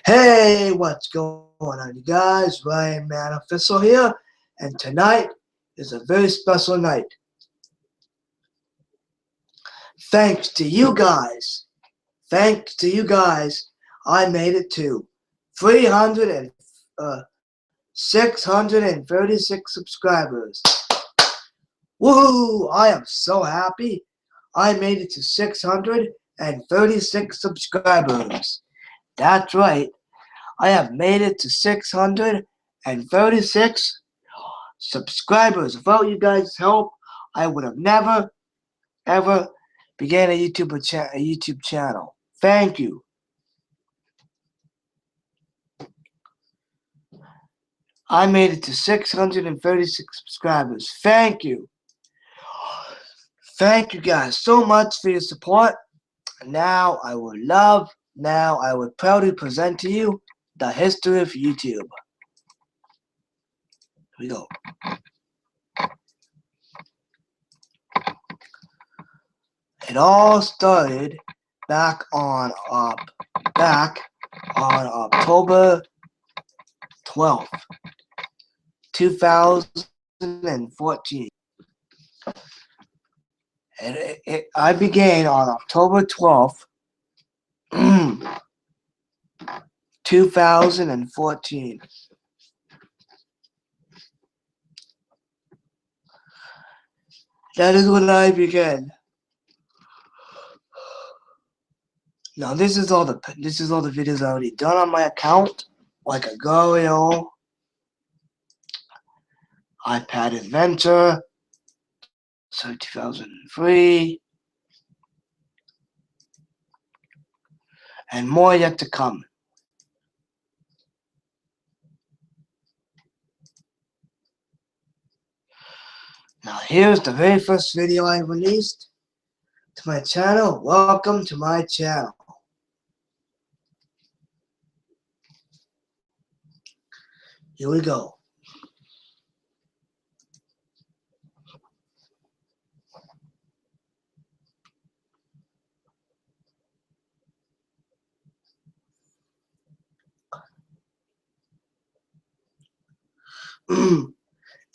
Hey, what's going on, you guys? Ryan Manifesto here, and tonight is a very special night. Thanks to you guys, I made it to 636 subscribers. Woohoo! I am so happy. I made it to 636 subscribers. That's right. I have made it to 636 subscribers. Without you guys' help, I would have never, ever began a YouTube channel. Thank you. I made it to 636 subscribers. Thank you. Thank you guys so much for your support. Now I would proudly present to you the history of YouTube. Here we go. It all started back on October 12th, 2014. I began on October 12th, 2014. That is when I began. Now this is all the videos I already done on my account, like a Gorio, iPad Adventure, so 2003, and more yet to come. Now here's the very first video I released to my channel. Welcome to my channel. Here we go.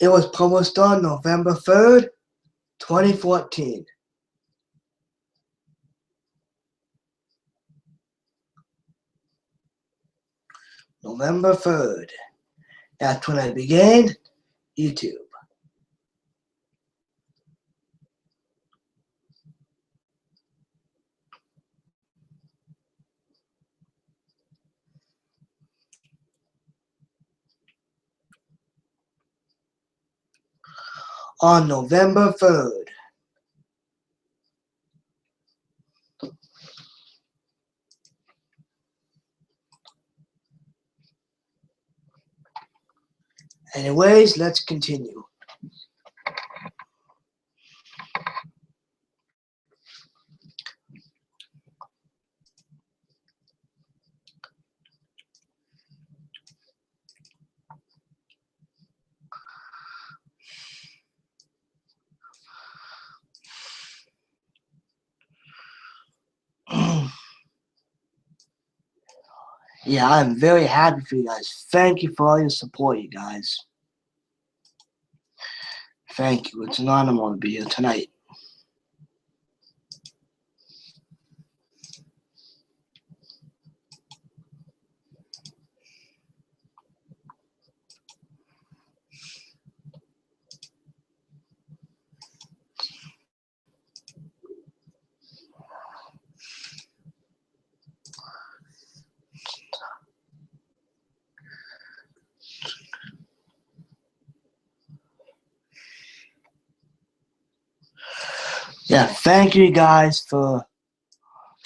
It was published on November 3rd, 2014. November 3rd. That's when I began YouTube. On November 3rd. Anyways, let's continue. Yeah, I'm very happy for you guys. Thank you for all your support, you guys. Thank you. It's an honor to be here tonight. Yeah, thank you guys for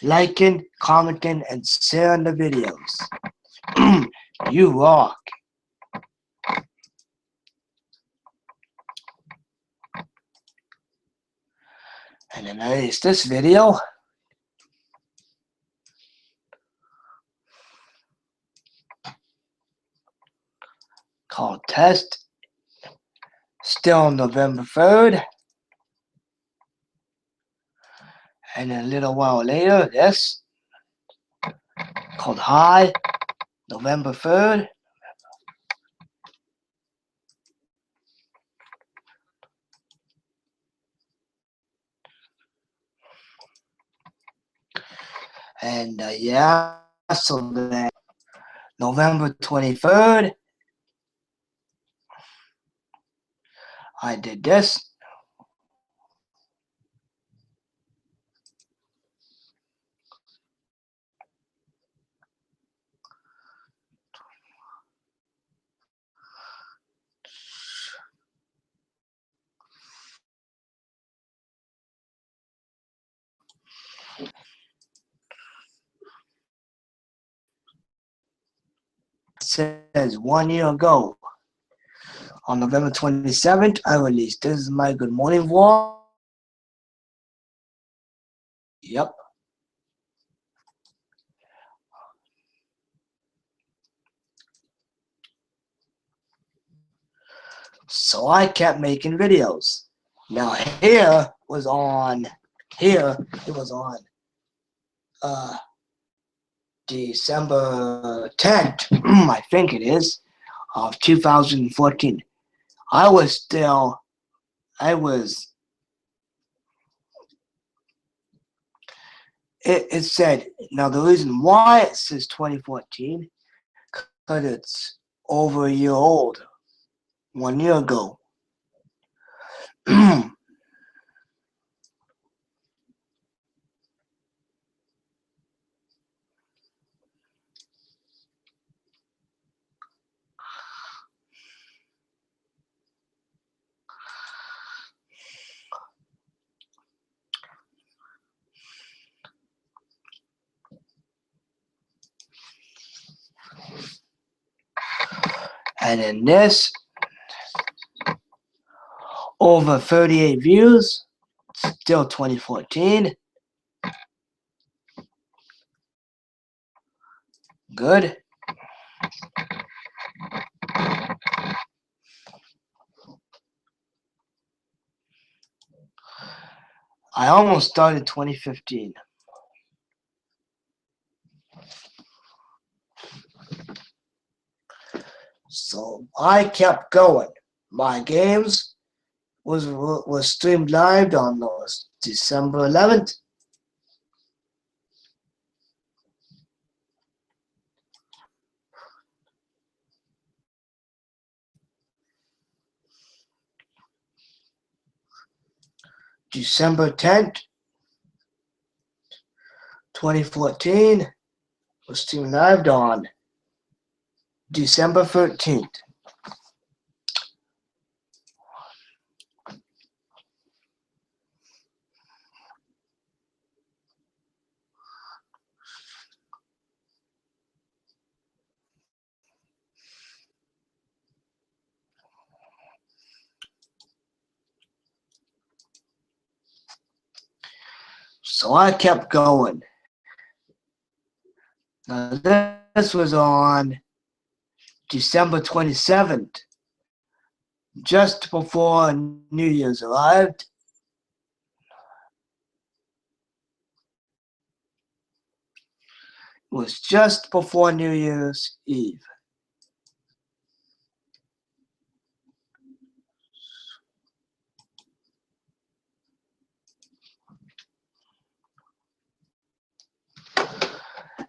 liking, commenting, and sharing the videos. You rock. And then there is this video called Test. Still on November 3rd. And a little while later, this. called Hi, November 3rd. And yeah, so then November 23rd, I did this. It says 1 year ago. On November 27th, I released This Is My Good Morning Vlog. Yep. So I kept making videos. Now here it was on December 10th, I think it is, of 2014. It said, now the reason why it says 2014, because it's over a year old, 1 year ago. And in this, over 38 views, still 2014. Good. I almost started 2015. So I kept going. My games was streamed live on December 11th. December 10th, 2014 was streamed live on December 13th. So I kept going. Now this was on December 27th, just before New Year's arrived. It was just before New Year's Eve.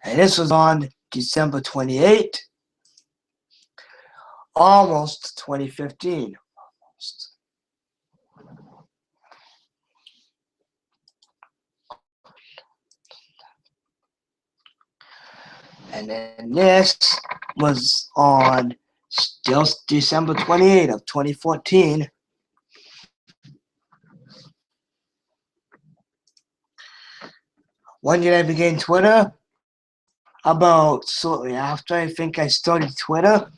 And this was on December 28th, almost 2015. And then this was on still December 28th of 2014. When did I begin Twitter? About shortly after I think I started Twitter.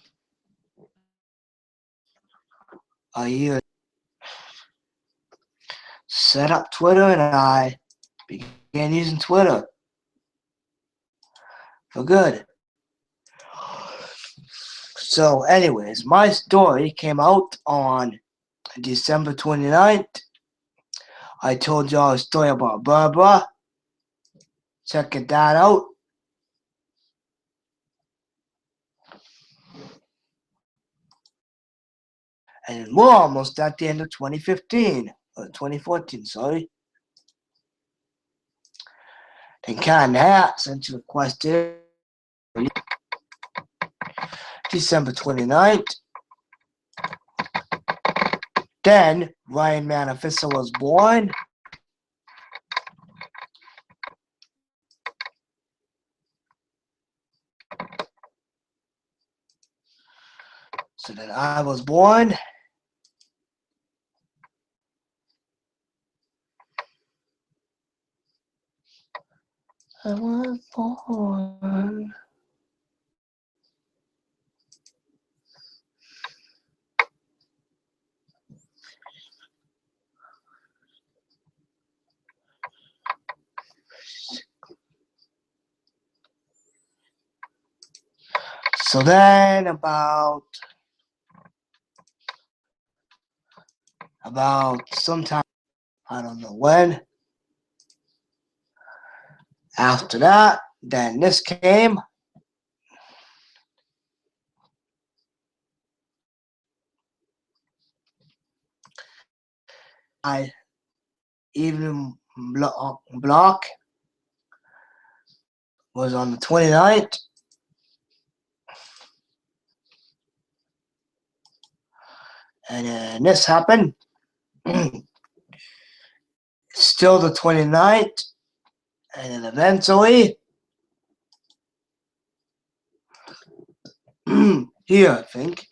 A year. Set up Twitter and I began using Twitter for good. So anyways, my story came out on December 29th. I told y'all a story about Barbara. Check that out. And we're almost at the end of 2015, or 2014, sorry. Then Canada sent you requested December 29th. Then Ryan Manifesto was born. So then I was born. I was born. So then about sometime, I don't know when, after that, then this came. I evening block was on the 29th. And then this happened. Still the 29th. And then eventually, here, I think.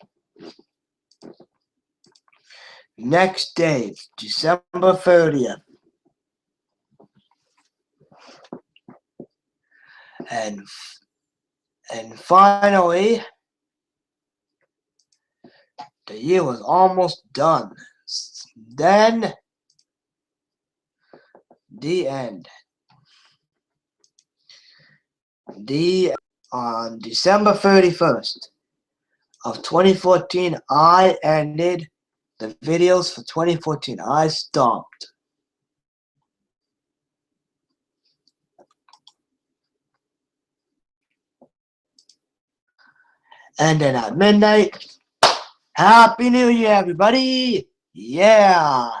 Next day, December 30th. And finally, the year was almost done. Then, the end. On December 31st of 2014, I ended the videos for 2014. I stopped. And then at midnight, Happy New Year, everybody! Yeah!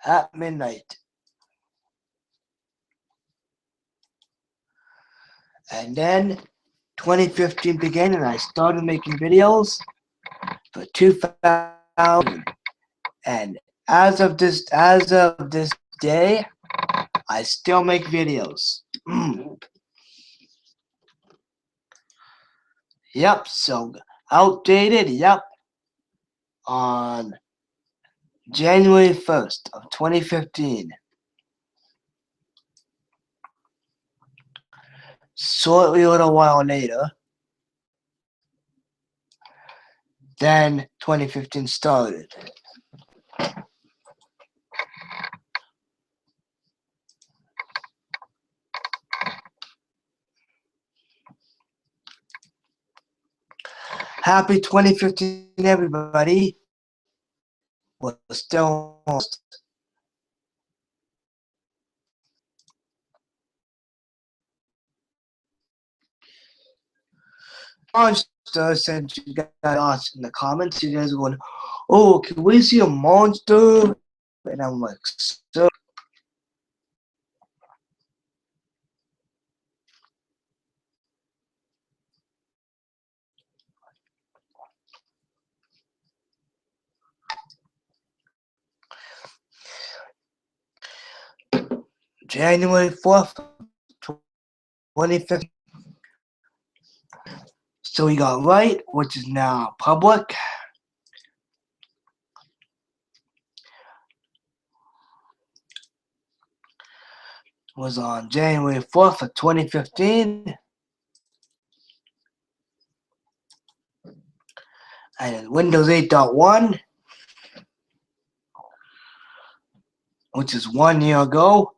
At midnight. And then 2015 began, and I started making videos for 2000. And as of this day, I still make videos. Yep, so outdated, yep. On January 1st of 2015. Shortly a little while later, then 2015 started. Happy 2015, everybody. We're still almost. Monster, since you guys asked in the comments, you guys are going, oh, can we see a monster? And I'm like, so. January 4th, 2015. So we got Right, which is now public. Was on January 4th of 2015. And Windows 8.1, which is 1 year ago.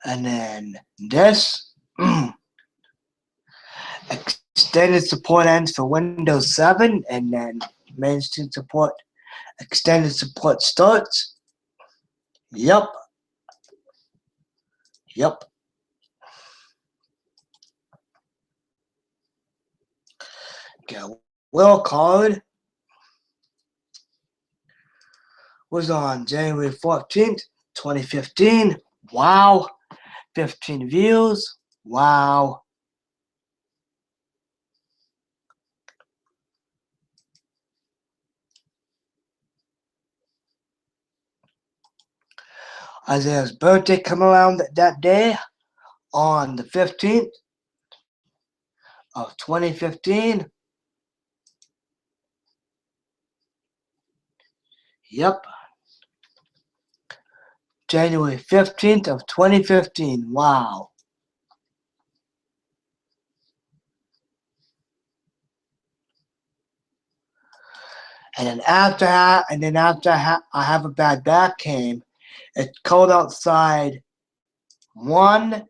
And then this extended support ends for Windows 7, and then mainstream support, extended support starts. Yep. Okay, Will Card was on January 14th, 2015. Wow. 15 views. Wow. Isaiah's birthday come around that day on the 15th of 2015. Yep. January 15th of 2015. Wow. And then after I have a bad back came, it's cold outside. 1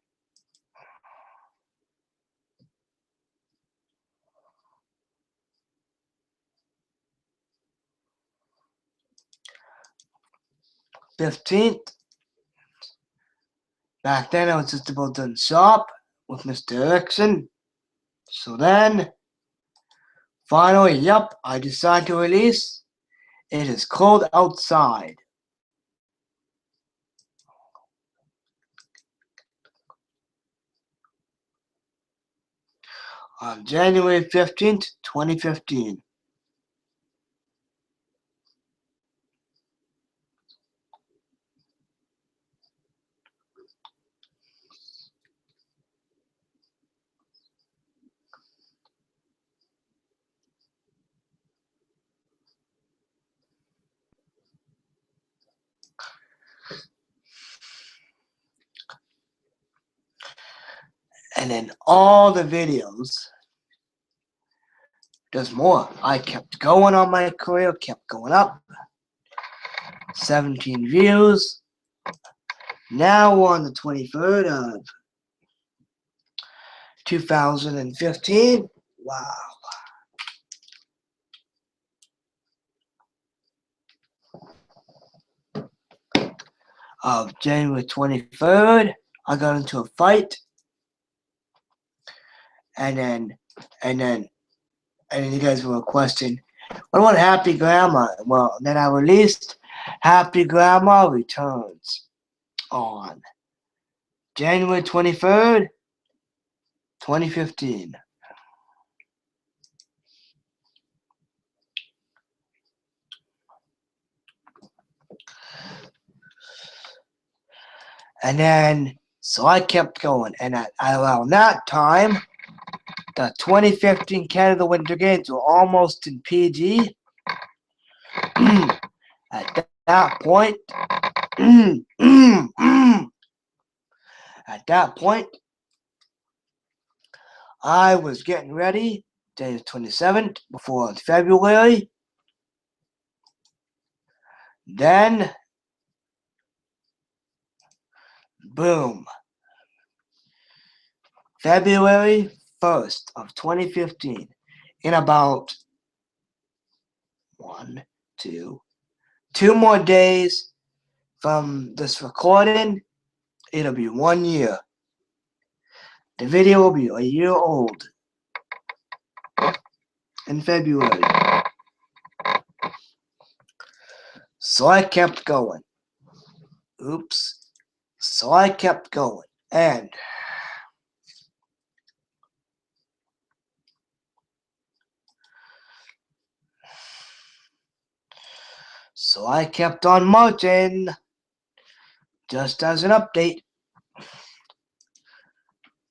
15th. Back then I was just about done shop with Mr. Erickson. So then, finally, yep, I decided to release. It is cold outside. On January 15th, 2015. And in all the videos, there's more. I kept going on my career, kept going up. 17 views. Now we're on the 23rd of 2015. Wow. Of January 23rd, I got into a fight. And then you guys were requesting, what about Happy Grandma? Well, then I released Happy Grandma Returns on January 23rd, 2015. And then, so I kept going. And around that time, the 2015 Canada Winter Games were almost in PG. At that point, I was getting ready, day 27th, before February. Then, boom. February 1st of 2015. In about 2 more days from this recording, it'll be 1 year. The video will be a year old in February. So I kept going. Oops. So I kept going. And so I kept on marching. Just as an update.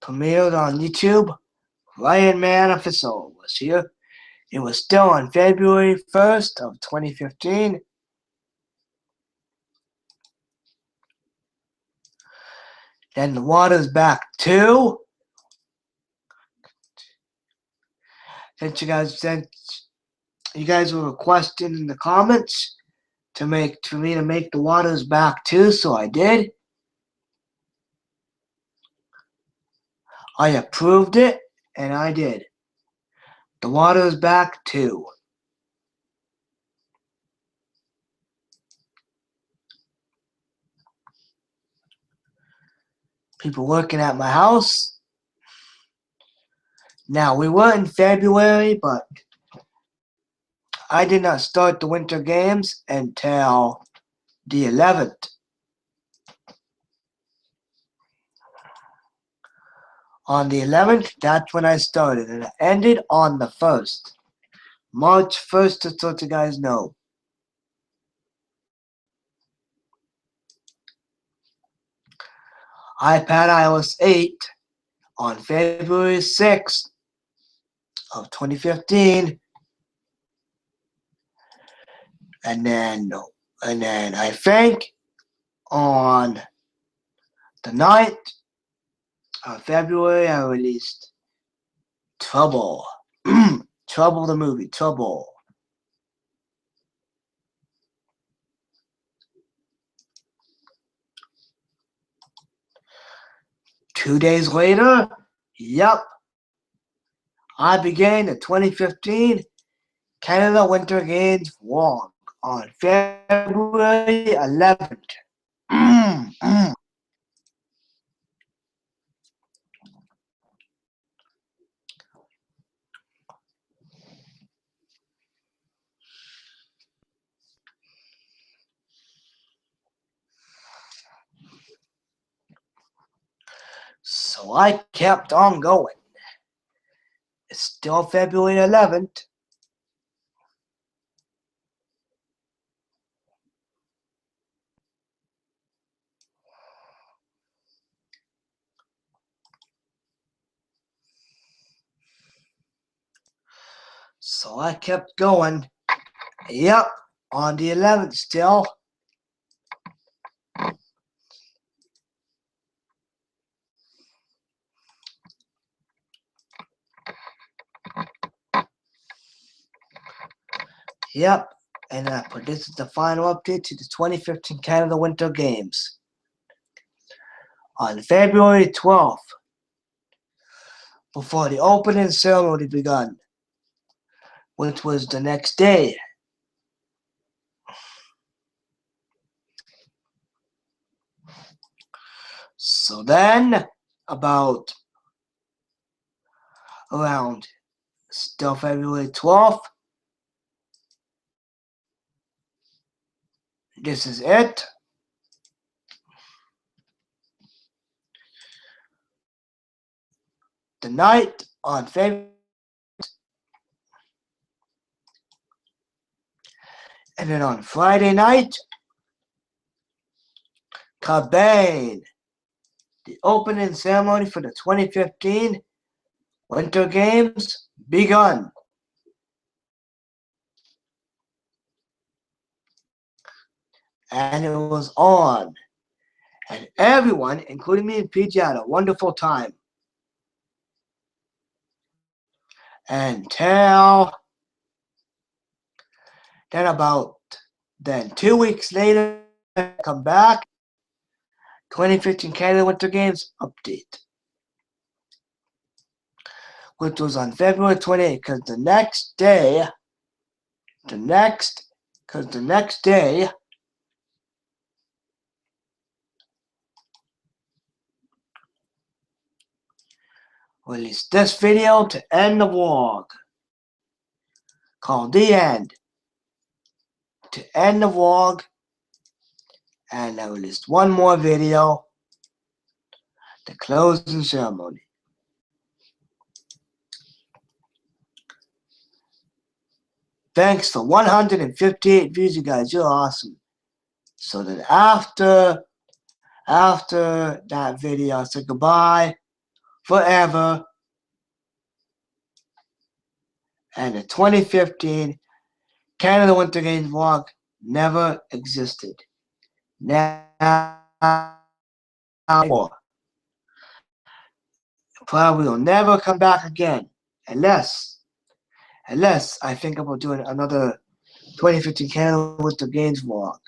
Premiered on YouTube. Ryan Manifesto was here. It was still on February 1st of 2015. Then the water's back too. Since you guys were requesting in the comments for me to make the waters back too, so I did. I approved it, and I did. The water's back too. People working at my house Now, we were in February, but I did not start the Winter Games until the 11th. On the 11th, that's when I started, and it ended on the 1st. March 1st, just to let you guys know. iPad iOS 8 on February 6th of 2015. And then I think on the 9th of February, I released Trouble. Trouble the movie, Trouble. Two days later, yep, I began the 2015 Canada Winter Games vlog on February 11th. So I kept on going. It's still February 11th. So I kept going. Yep, on the 11th still. Yep, and this is the final update to the 2015 Canada Winter Games. On February 12th, before the opening ceremony began, which was the next day. So then, around still February 12th, this is it. The night on February, and then on Friday night, kabang! The opening ceremony for the 2015 Winter Games begun. And it was on. And everyone, including me and PJ, had a wonderful time. Until then 2 weeks later, I come back. 2015 Canada Winter Games update, which was on February 28th, because the next day, released this video to end the vlog, called The End, to end the vlog, and I released one more video, the closing ceremony. Thanks to 158 views, you guys. You're awesome. So then after that video, I said goodbye forever. And the 2015 Canada Winter Games vlog never existed. Now, probably will never come back again, unless I think about doing another 2015 Canada Winter Games vlog.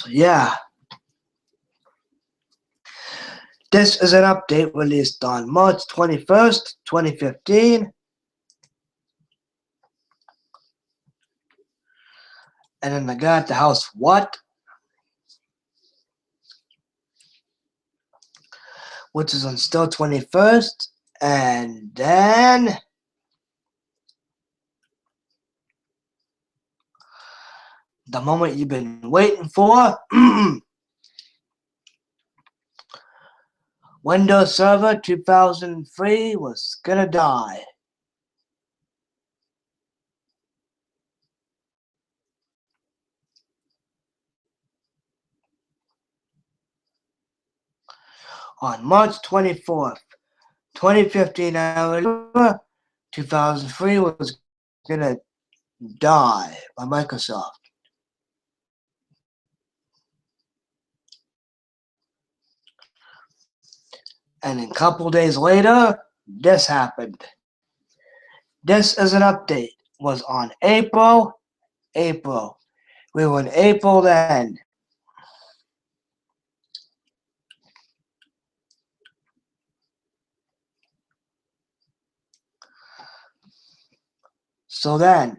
So yeah, this is an update released on March 21st, 2015. And then the guy at the house, what? Which is on still 21st. And then the moment you've been waiting for, Windows Server 2003 was gonna die. On March 24th, 2015, I remember 2003 was gonna die by Microsoft. And a couple days later, this happened. This is an update. Was on April. We were in April then. So then,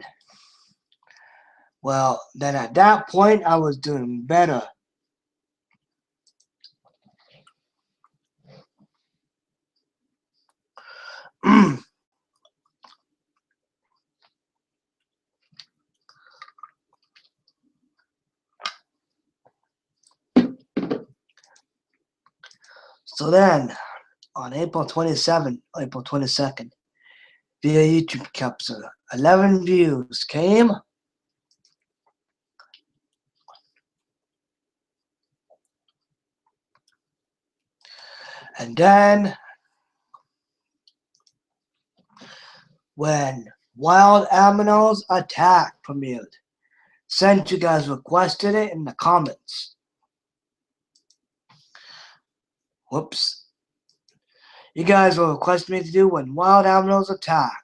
well, then at that point, I was doing better. So then, on April 22nd, via YouTube capture, 11 views came. And then, when Wild Aminals Attack premiered, since you guys requested it in the comments. Whoops. You guys were requesting me to do When Wild Aminals Attack.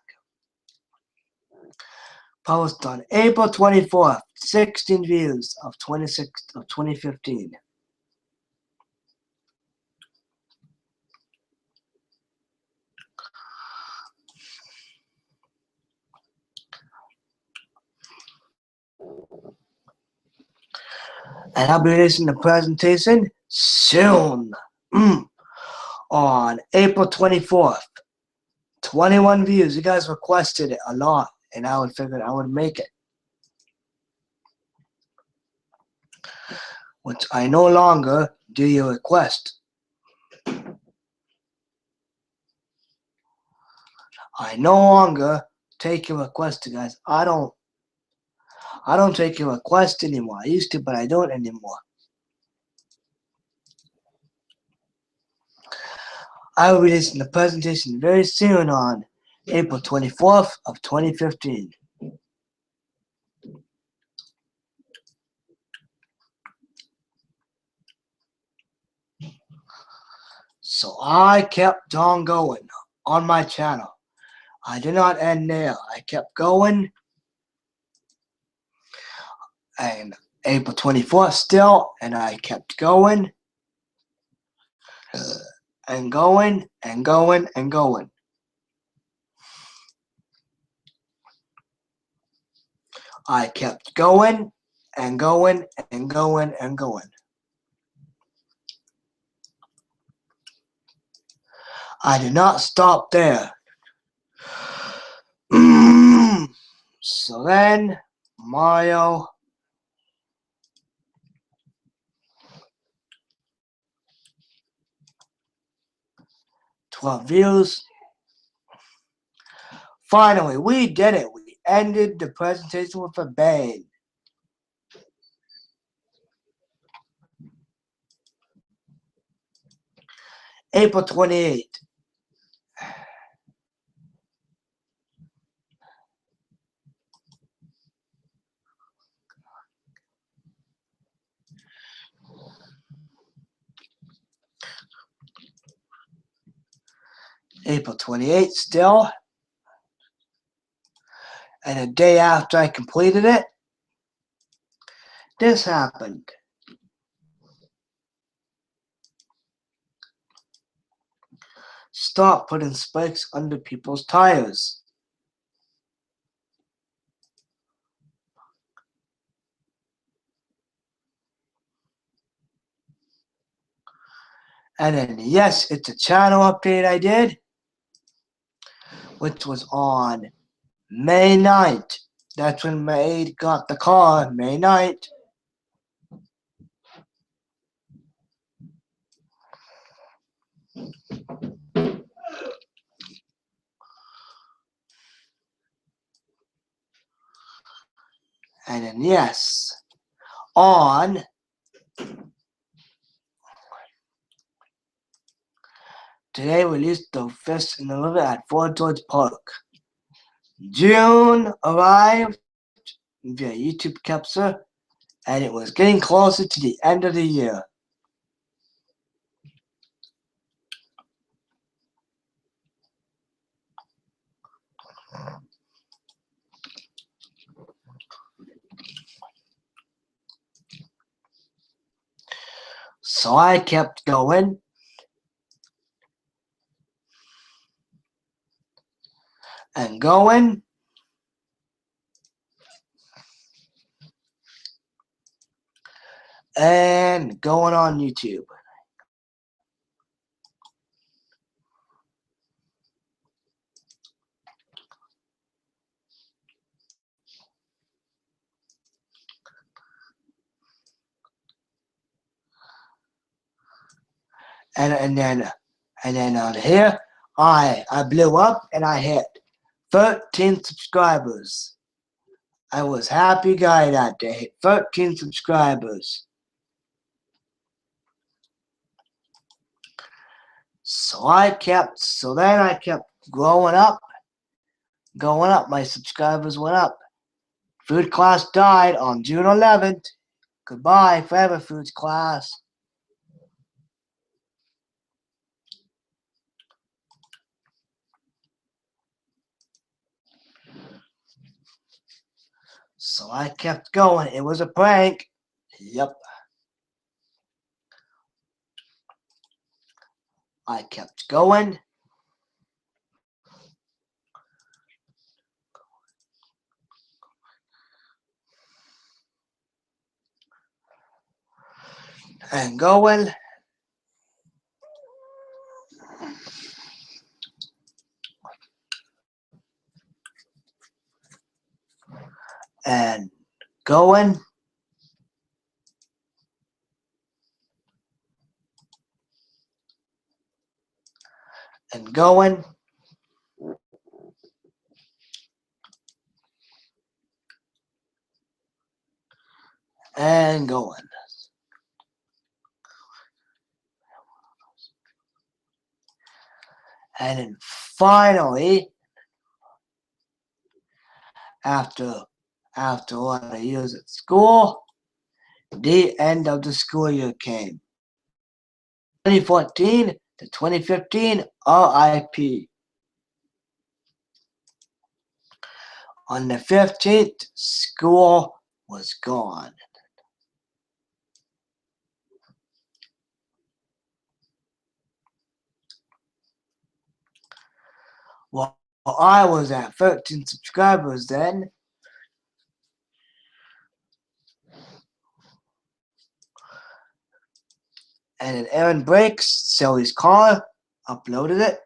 Post on April 24th, 16 views of 2015. And I'll be releasing the presentation soon. On April 24th. 21 views. You guys requested it a lot, and I figured I would make it. Which I no longer do your request. I no longer take your request, guys. I don't take your request anymore. I used to, but I don't anymore. I will be releasing the presentation very soon on April 24th of 2015. So I kept on going on my channel. I did not end there. I kept going. And April 24th still, and I kept going. And going, and going, and going. I kept going, and going, and going, and going. I did not stop there. So then, Mario, 12 views. Finally, we did it. We ended the presentation with a bang. April 28th. April 28th still. And a day after I completed it, this happened. Stop putting spikes under people's tires. And then, yes, it's a channel update I did, which was on May 9th. That's when my aide got the car, May 9th. And then, yes, on today we released the first in the river at Fort George Park. June arrived via YouTube capture, and it was getting closer to the end of the year. So I kept going. And going. And going on YouTube. And then on here, I blew up and I hit 13 subscribers. I was happy guy that day. Hit 13 subscribers. So then I kept growing up, going up. My subscribers went up. Food class died on June 11th. Goodbye forever, food class. So I kept going. It was a prank. Yep. I kept going. And going. And going. And going. And going. And then finally, after a lot of years at school, the end of the school year came. 2014 to 2015, RIP. On the 15th, school was gone. Well, I was at 13 subscribers then. And then Aaron Breaks, Sally's car, uploaded it.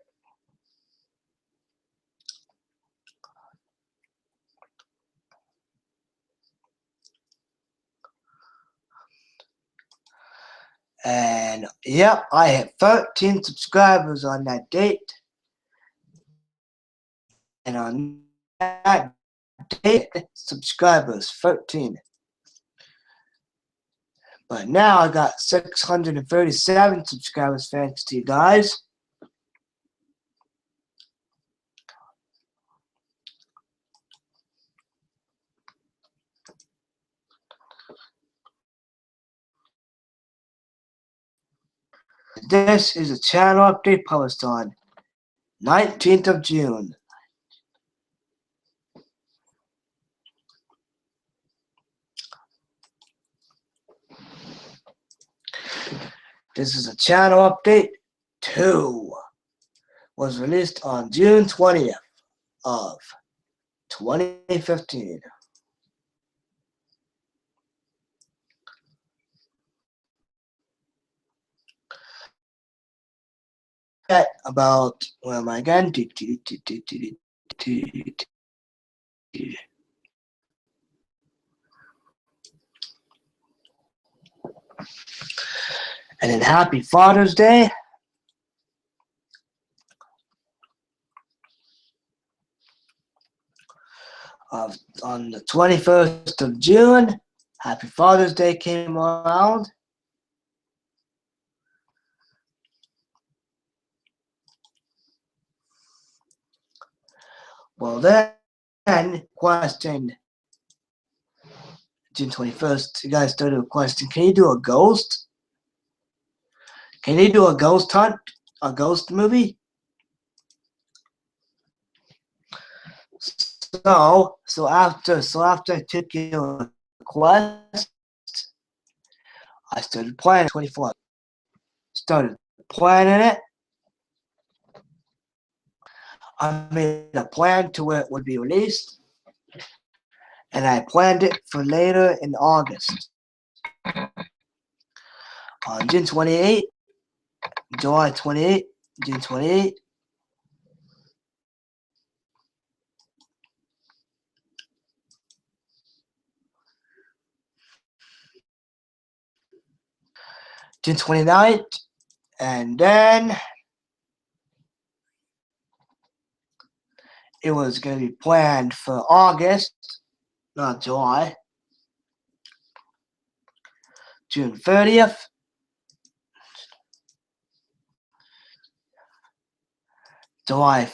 And yep, I hit 13 subscribers on that date. And on that date, subscribers, 13. But now I got 637 subscribers thanks to you guys. This is a channel update published on 19th of June. This is a channel update 2. was released on June 20th of 2015. About, where am I again? And then Happy Father's Day. On the 21st of June, Happy Father's Day came around. Well, then, question, June 21st, you guys started a question, can you do a ghost? Can you do a ghost hunt? A ghost movie? So after I took your request, I started planning 24. Started planning it. I made a plan to where it would be released, and I planned it for later in August. On June 28, July 28, June 28, June 29th, and then it was going to be planned for August, not July. June 30th, July,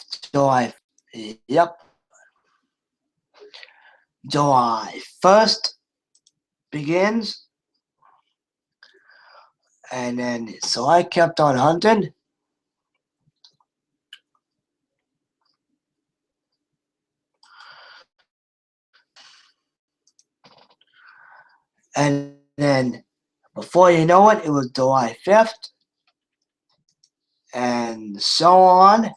yep. July 1st begins, and then, so I kept on hunting. And then, before you know it, it was July 5th, and so on.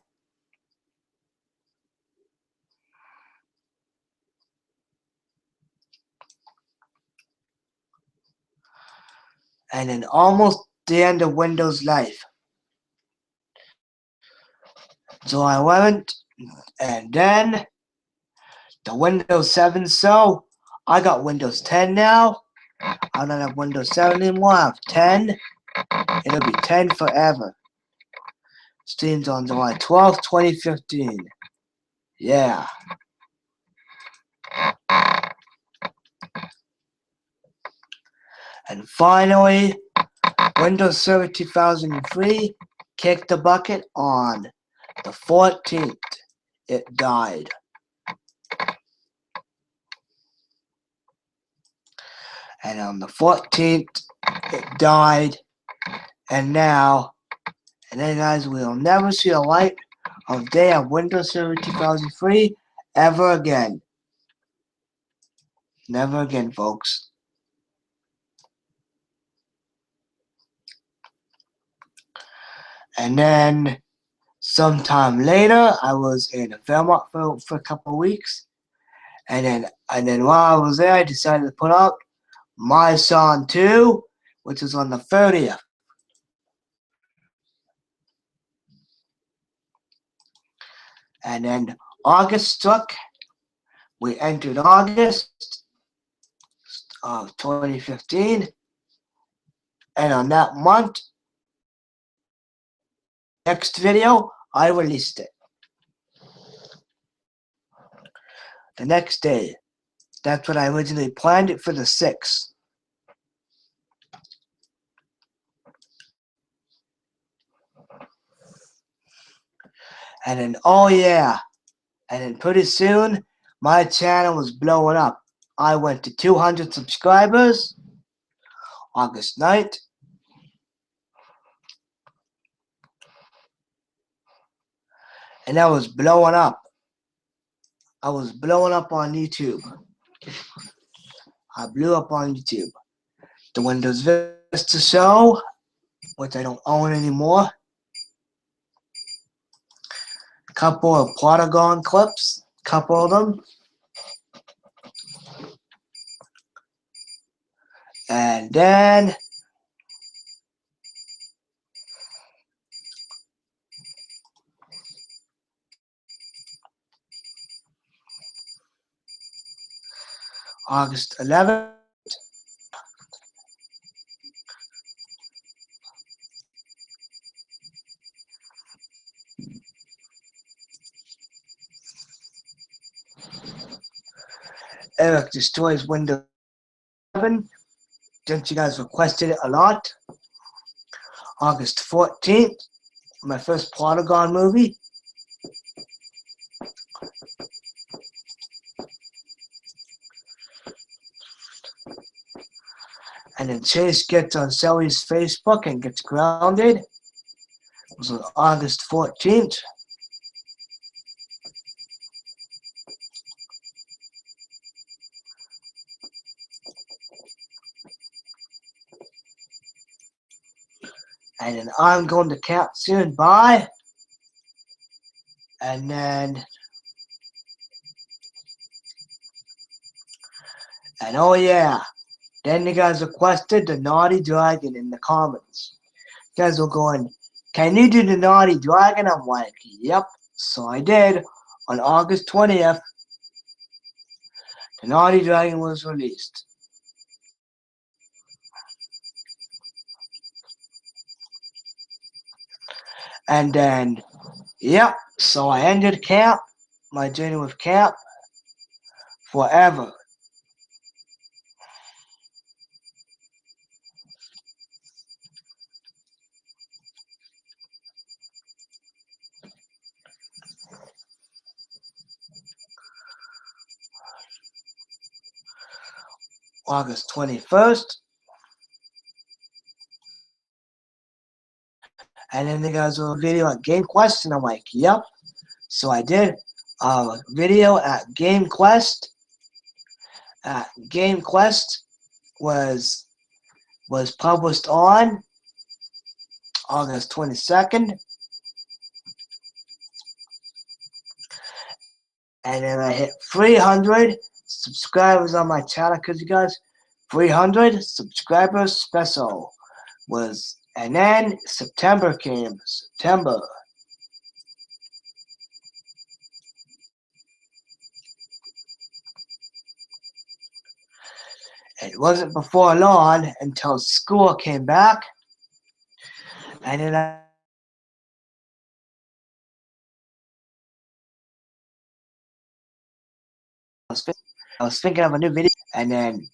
And then almost the end of Windows life. July 11th, and then the Windows 7, so I got Windows 10 now. I don't have Windows 7 anymore, I have 10. It'll be 10 forever. Streams on July 12th, 2015. Yeah. And finally, Windows Server 2003 kicked the bucket on the 14th. It died. And on the 14th, it died. And then guys, we'll never see the light of day of Windows Server 2003 ever again. Never again, folks. And then sometime later, I was in Vermont for a couple of weeks. And then while I was there, I decided to put out My Song 2, which was on the 30th. And then August struck. We entered August of 2015. And on that month, next video, I released it. The next day. That's what I originally planned it for, the 6th. And then, oh yeah. And then pretty soon, my channel was blowing up. I went to 200 subscribers. August 9th. And I was blowing up. I was blowing up on YouTube. I blew up on YouTube. The Windows Vista Show, which I don't own anymore. couple of Polygon clips, couple of them. And then August 11th. Eric destroys Windows 7. Since you guys requested it a lot. August 14th, my first Polygon movie. And then Chase gets on Sally's Facebook and gets grounded. It was on August 14th. And then I'm going to camp soon. Bye. And then, and oh yeah, then you guys requested the Naughty Dragon in the comments. You guys were going, can you do the Naughty Dragon? I'm like, yep. So I did. On August 20th, the Naughty Dragon was released. And then, yep, so I ended camp, my journey with camp, forever. August 21st. And then they guys do a video at Game Quest, and I'm like, yep. So I did a video at Game Quest. Game Quest was published on August 22nd. And then I hit 300 subscribers on my channel, because you guys, 300 subscribers special was, and then September came, September. It wasn't before long until school came back, and then I was thinking of a new video, and then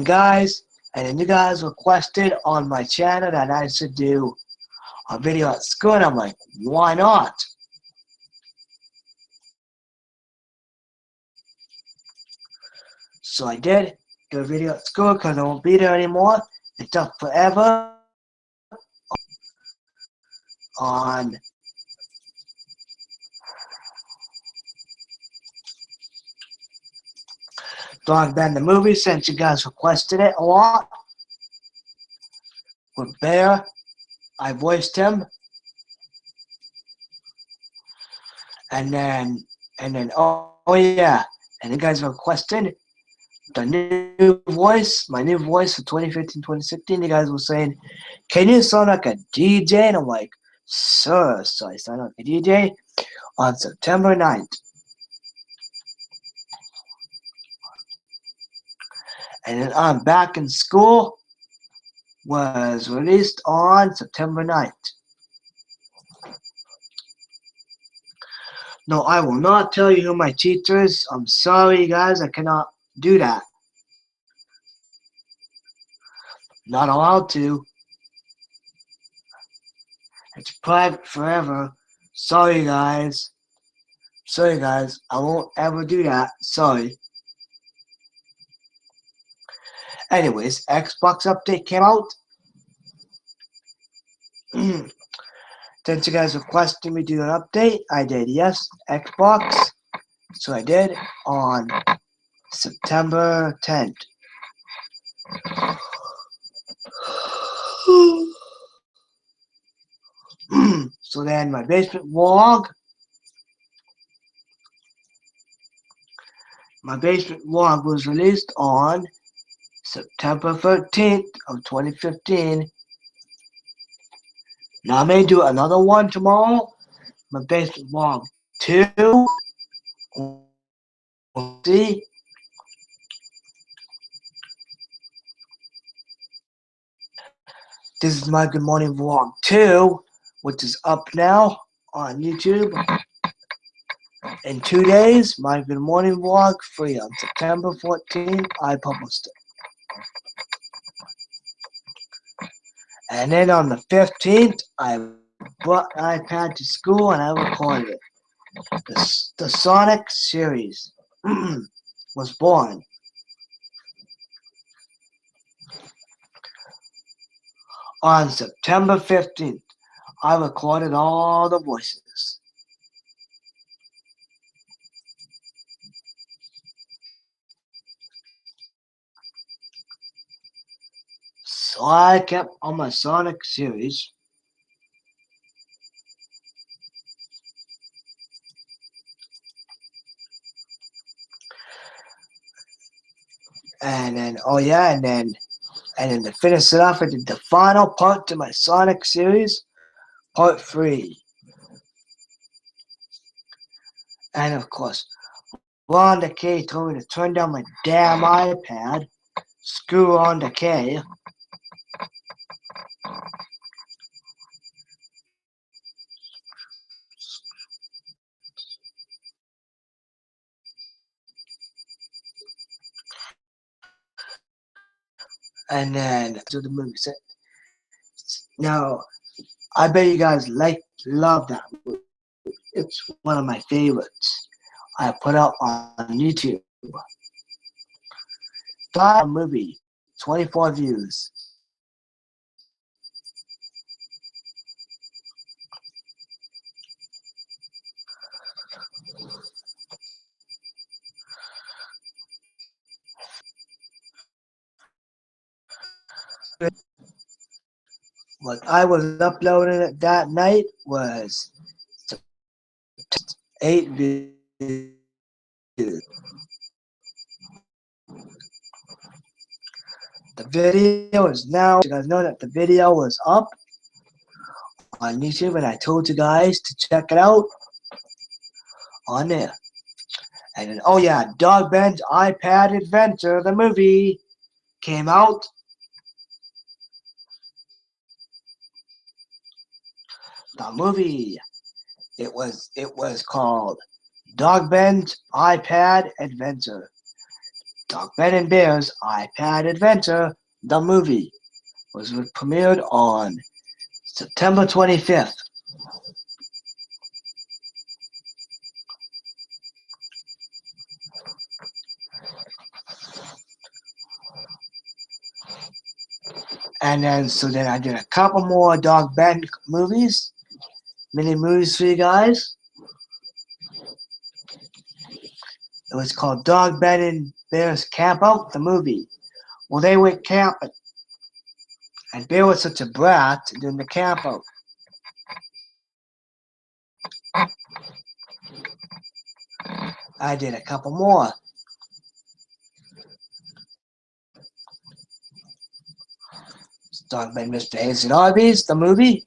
guys, and then you guys requested on my channel that I should do a video at school, and I'm like, why not? So I did do a video at school because I won't be there anymore. It's up forever on Dog Band the Movie, since you guys requested it a lot. With Bear, I voiced him. And then oh yeah, and you guys requested the new voice, my new voice for 2015-2016. You guys were saying, can you sound like a DJ? And I'm like, sure. So I sound like a DJ on September 9th. And then I'm Back in School was released on September 9th. No, I will not tell you who my teacher is. I'm sorry, guys. I cannot do that. Not allowed to. It's private forever. Sorry, guys. Sorry, guys. I won't ever do that. Sorry. Anyways, Xbox update came out. Since you guys requested me to do an update, I did. Yes, Xbox. So I did on September 10th. then my basement vlog. My basement vlog was released on September 13th of 2015. Now I may do another one tomorrow. My basement vlog 2. We'll see. This is my Good Morning Vlog 2, which is up now on YouTube. In 2 days, my Good Morning Vlog 3 on September 14th, I published it. And then on the 15th, I brought an iPad to school and I recorded it. The Sonic series was born. On September 15th, I recorded all the voices. So I kept on my Sonic series. And then, oh yeah, and then to finish it off, I did the final part to my Sonic series, part 3. And of course, Rhonda K told me to turn down my damn iPad. Screw Rhonda K. And then to the movie set. Now, I bet you guys love that movie. It's one of my favorites. I put up on YouTube. That movie, 24 views. What I was uploading it that night was 8 views. The video is now, you guys know that the video was up on YouTube, and I told you guys to check it out on there. And then, oh yeah, Dog Ben's iPad Adventure, the movie, came out. The movie, it was called Dog Ben's iPad Adventure. Dog Ben and Bear's iPad Adventure, the movie, was premiered on September 25th. And then, so then I did a couple more Dog Ben movies, mini movies for you guys. It was called Dog Ben and Bear's Camp Out, the movie. Well, they went camping. And Bear was such a brat during the camp out. I did a couple more. Dog Ben Mr. Hayes and Arby's, the movie.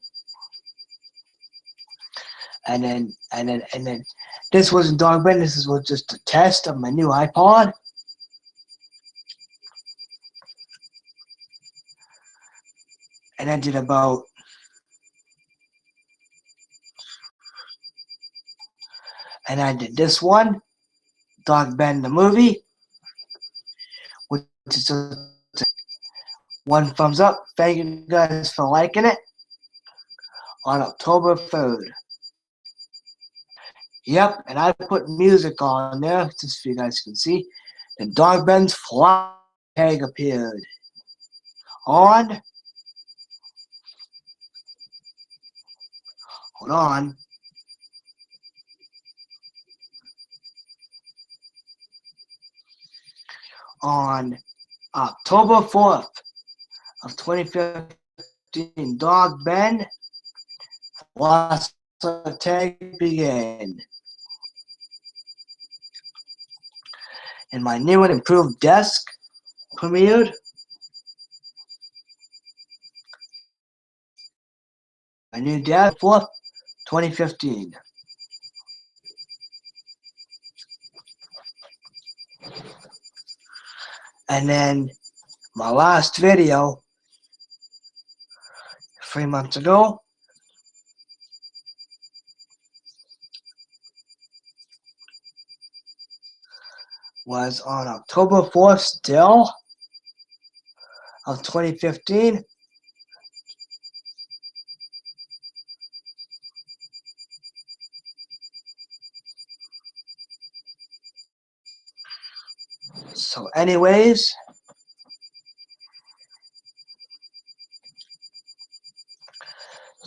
And then this wasn't Dog Ben, this was just a test of my new iPod. And I did about and I did this one, Dog Ben the movie, which is a one thumbs up. Thank you guys for liking it. On October 3rd. Yep, and I put music on there, just so you guys can see. And Dog Ben's flag appeared on. Hold on. On October 4th of 2015, Dog Ben was tag began. And my new and improved desk premiered. My new desk, 4th, 2015. And then my last video, 3 months ago, was on October 4th still of 2015. So anyways,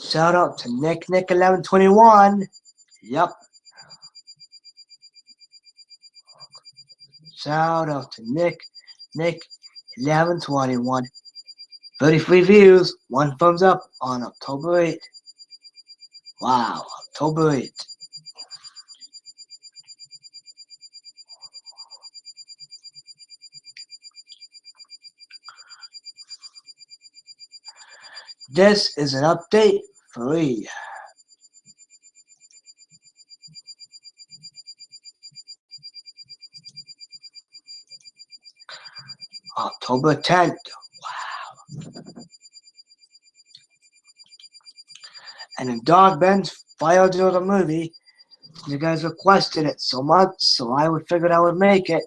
shout out to Nick1121. Yep. Shout out to Nick1121. 33 views, 1 thumbs up on October 8th. Wow, October 8th. This is an update free. October 10th. Wow. And in Dog Ben's Fire Drill the movie, you guys requested it so much, so I figured I would make it.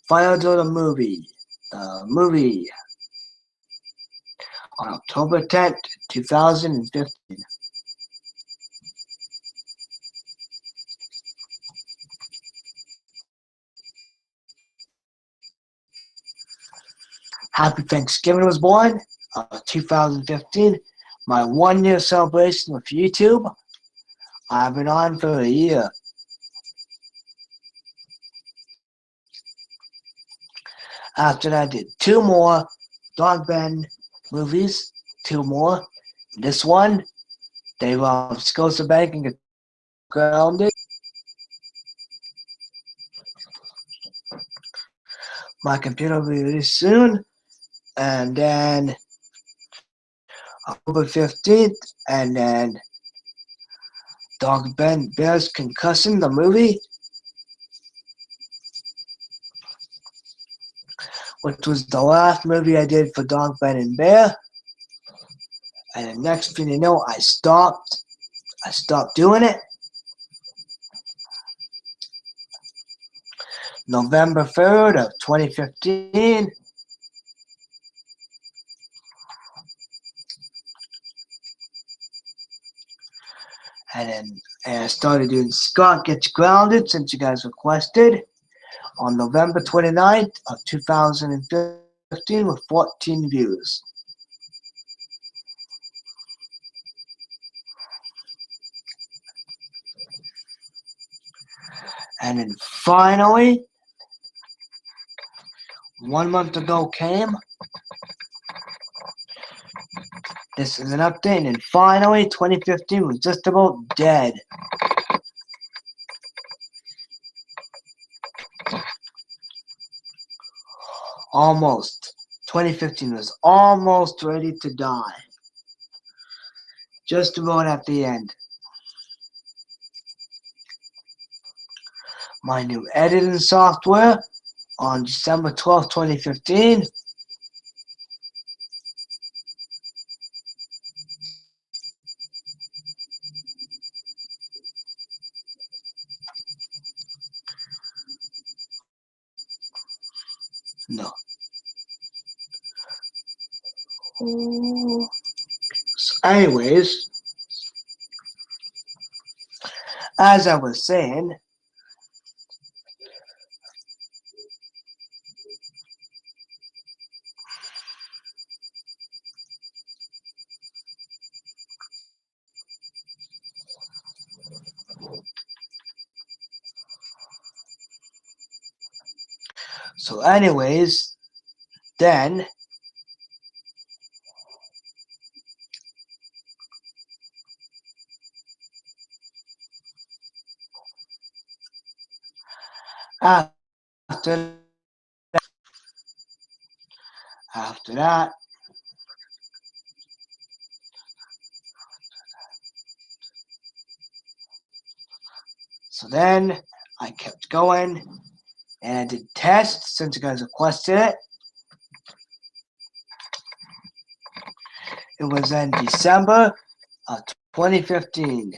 Fire Drill the movie. The movie. On October 10th, 2015. Happy Thanksgiving was born, 2015. My 1-year celebration with YouTube. I've been on for a year. After that, I did 2 more Dog Ben movies. 2 more. This one, they robbed Scotiabank and get grounded. My computer will be released soon. And then October 15th, and then Dog Ben Bears Concussion, the movie, which was the last movie I did for Dog Ben and Bear. And the next thing you know, I stopped doing it. November 3rd of 2015. And I started doing Scott Gets Grounded, since you guys requested, on November 29th of 2015 with 14 views. And then finally, 1 month ago came. This is an update, and finally, 2015 was just about dead. Almost. 2015 was almost ready to die. Just about at the end. My new editing software on December 12th, 2015. No. So anyways, as I was saying, then after after that, so then I kept going and I did tests since you guys requested it. It was in December of 2015.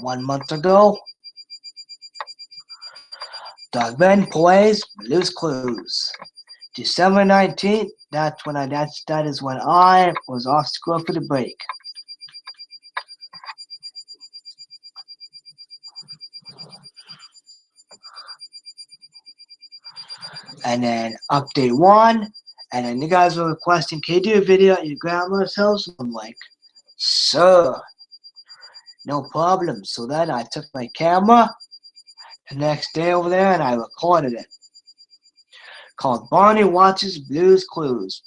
One month ago, Doug Ben plays Blue's Clues. December 19th, that is when I was off school for the break. And then update 1, and then you guys were requesting, can you do a video at your grandma's house? I'm like, sir, no problem. So then I took my camera the next day over there and I recorded it. Called Barney Watches Blue's Clues.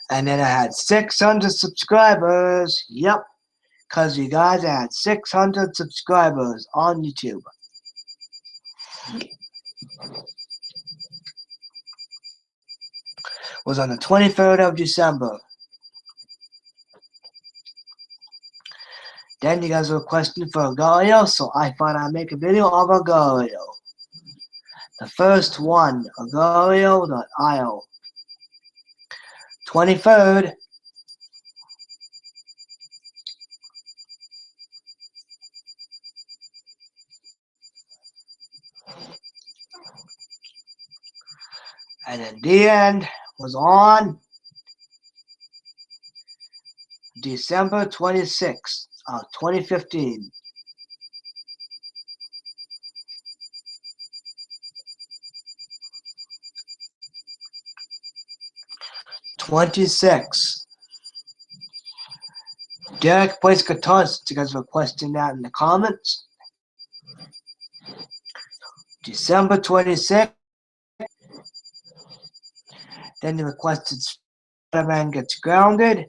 And then I had 600 subscribers. Yep. Because you guys had 600 subscribers on YouTube. Was on the 23rd of December. Then you guys were requesting for a Gario, so I thought I'd make a video of a Gario. The first one, Agario.io. 23rd. And then the end was on December 26th of 2015. Derek plays guitar, since you guys were requesting that in the comments. December 26th. Then you requested Spider-Man Gets Grounded.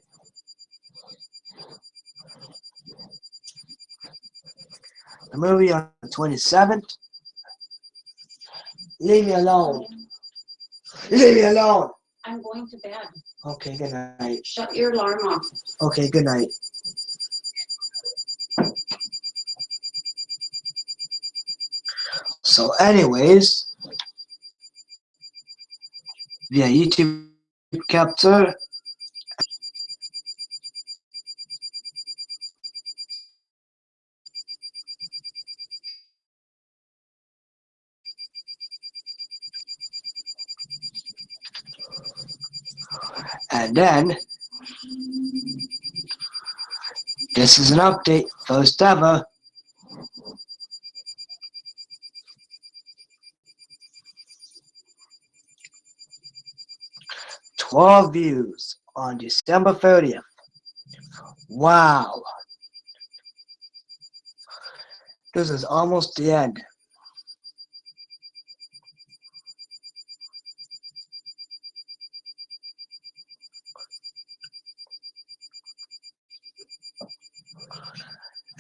The movie on the 27th. Leave me alone. Leave me alone. I'm going to bed. Okay, good night. Shut your alarm off. Okay, good night. So anyways, via YouTube capture, and then this is an update, first ever. $12 views on December 30th. Wow. This is almost the end.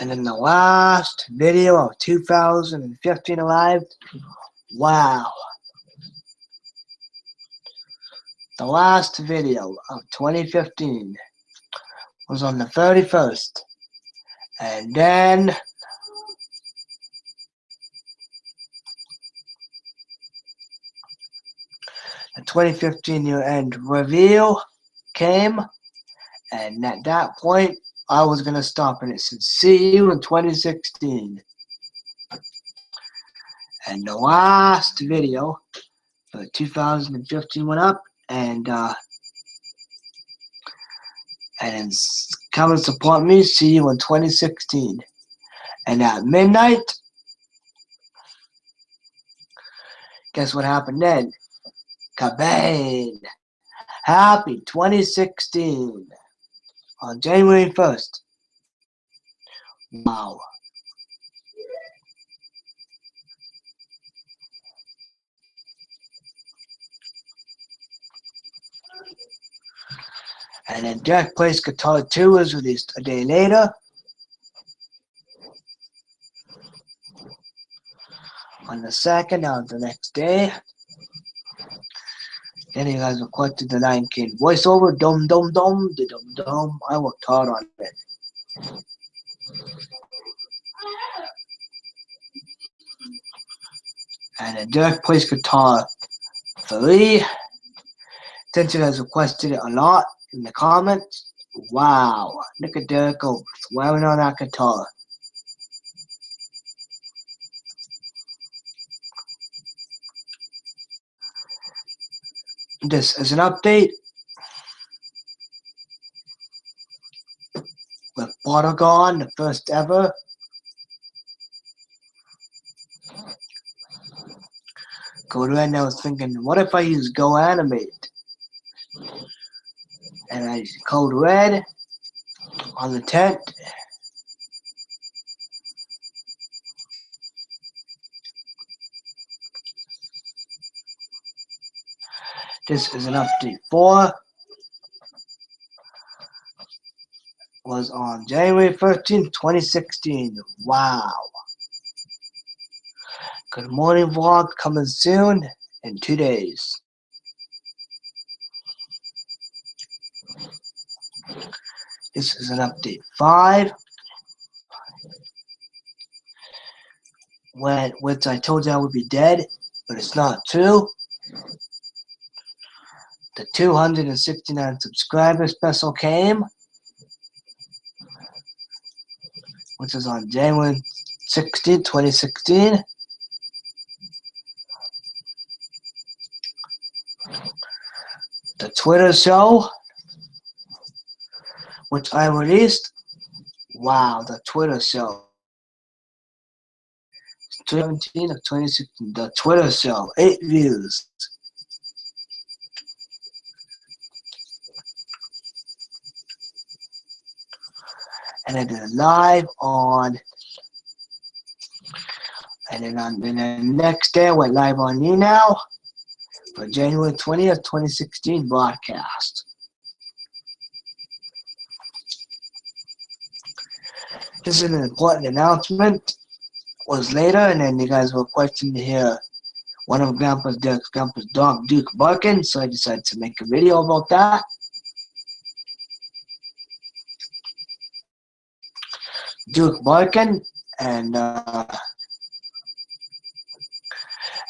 And then the last video of 2015 arrived. Wow. The last video of 2015 was on the 31st. And then the 2015 year-end reveal came. And at that point, I was going to stop and it said, see you in 2016. And the last video for 2015 went up, and come and support me, see you in 2016. And at midnight, guess what happened then? Kabang! Happy 2016 on January 1st. Wow. And then Jack Plays Guitar 2 was released a day later. On the 2nd, that was the next day. Then you guys requested the Lion King voiceover, dum dum dum, da dum dum. I worked hard on it. And then Derek Plays Guitar 3. Since you guys requested it a lot in the comments, wow, look at Derek go swearing on that guitar. This is an update with Botagon, the first ever. Code Red, and I was thinking, what if I use Go Animate? And I used Code Red on the 10th. This is an update 4. Was on January 13th, 2016. Wow. Good morning vlog coming soon in 2 days. This is an update 5. Which I told you I would be dead, but it's not true. The 269 subscriber special came, which is on January 16th, 2016. The Twitter show, which I released. Wow, the Twitter show. 17 of 2016, the Twitter show, 8 views. And I did a live on, and then the next day I went live on You Now for January 20th, 2016 broadcast. This is an important announcement. Was later, and then you guys were questioning to hear one of Grandpa's dog, Duke, barking, so I decided to make a video about that. Duke barking, and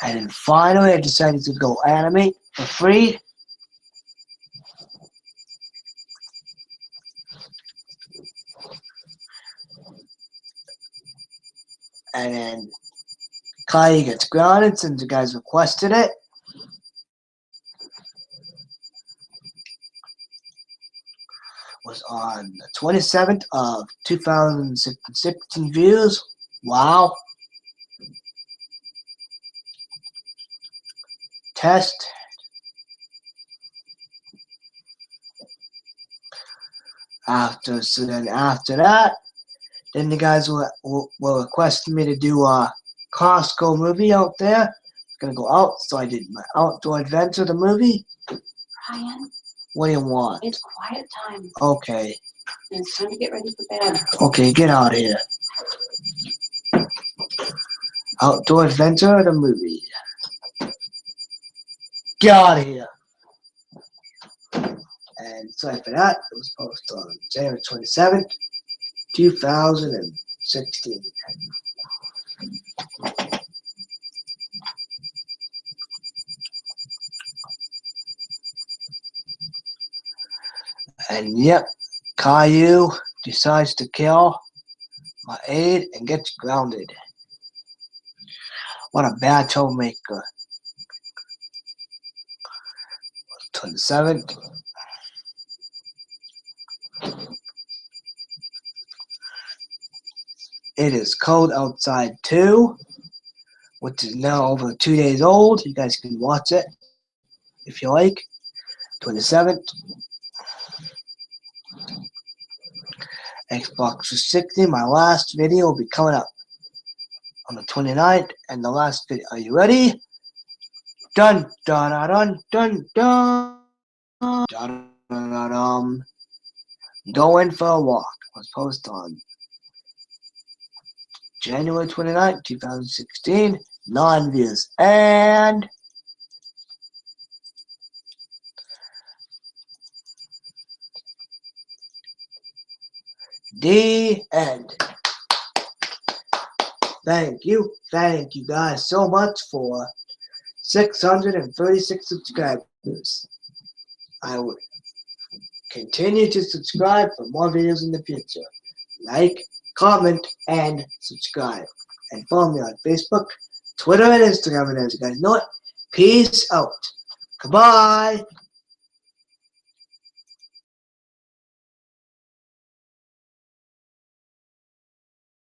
then finally I decided to go animate for free. And then Kai gets grounded since you guys requested it. Was on the 27th of 2016 views. Wow. Test. After that, then the guys were requesting me to do a Costco movie out there. Gonna go out, so I did my outdoor adventure, the movie. Ryan, What do you want? it's quiet time. Okay. And it's time to get ready for bed. Okay, get out of here. Outdoor adventure, the movie. Get out of here. And sorry for that. It was posted on January 27th, 2016. And yep, Caillou decides to kill my aide and gets grounded. What a bad troublemaker. 27th. It is cold outside too, which is now over 2 days old. You guys can watch it if you like. 27th. Xbox 360, my last video will be coming up on the 29th, and the last video. Are you ready? Dun dun dun dun dun dun. Dun. Going for a Walk was posted on January 29th, 2016. 9 views. And the end. Thank you guys so much for 636 subscribers. I will continue to subscribe for more videos in the future. Like, comment, and subscribe. And follow me on Facebook, Twitter, and Instagram. And as you guys know it, peace out. Goodbye.